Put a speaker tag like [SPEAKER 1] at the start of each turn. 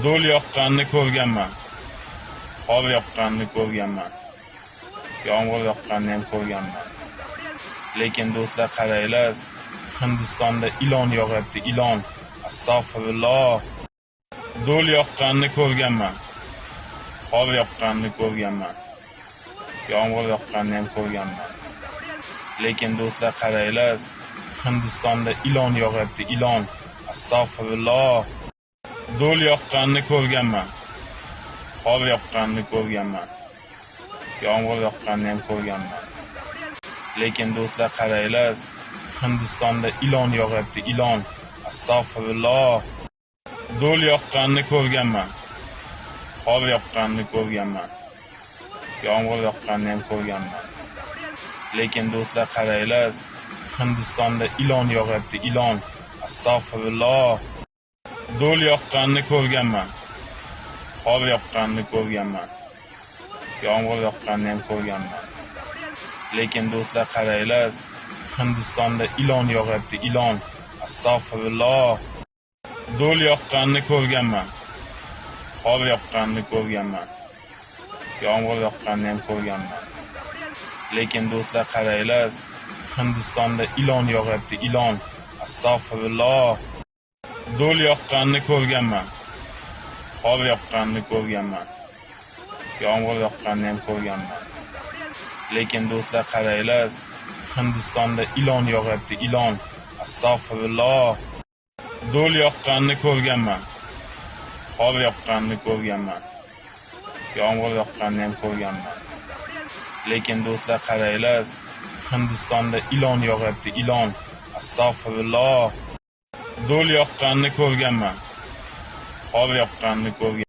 [SPEAKER 1] Do'l yoqqanini ko'rganman. Qor yoqqanini ko'rganman. Yomg'ir yoqqanini ham ko'rganman. Lekin do'stlar qaranglar, Hindistonda ilon yog'yapti, ilon. Astag'firulloh. Do'l yoqqanini ko'rganman. Qor yoqqanini ko'rganman. Yomg'ir yoqqanini ham ko'rganman. Lekin do'stlar qaranglar, Hindistonda ilon yog'yapti, ilon. Astag'firulloh. Do'l yoqqanini ko'rganman. Qor yoqqanini ko'rganman. Yomg'ir yoqqanini ham ko'rganman. Lekin do'stlar qaranglar, Hindistonda ilon yog'yapti, ilon. Astag'firulloh. Do'l yoqqanini ko'rganman. Qor yoqqanini ko'rganman. Yomg'ir yoqqanini ham ko'rganman. Lekin do'stlar qaranglar, Hindistonda ilon yog'yapti, ilon. Astag'firulloh. Do'l yoqqanini ko'rganman. Qor yoqqanini ko'rganman. Yomg'ir yoqqanini ham ko'rganman. Lekin do'stlar qaranglar, Hindistonda ilon yog'yapti, ilon. Astag'firulloh. Do'l yoqqanini ko'rganman. Qor yoqqanini ko'rganman. Yomg'ir yoqqanini ham ko'rganman. Lekin do'stlar qaranglar, Hindistonda ilon yog'yapti, ilon. Astag'firulloh. Do'l yoqqanini ko'rganman. Qor yoqqanini ko'rganman. Yomg'ir yoqqanini ham ko'rganman. Lekin do'stlar qaranglar, Hindistonda ilon yog'yapti, ilon. Astag'firulloh. Do'l yoqqanini ko'rganman. Qor yoqqanini ko'rganman. Yomg'ir yoqqanini ham ko'rganman. Lekin do'stlar qaranglar, Hindistonda ilon yog'yapti, ilon. Astag'firulloh. Do'l yoqqanini ko'rganman. Qor yoqqanini ko'rganman.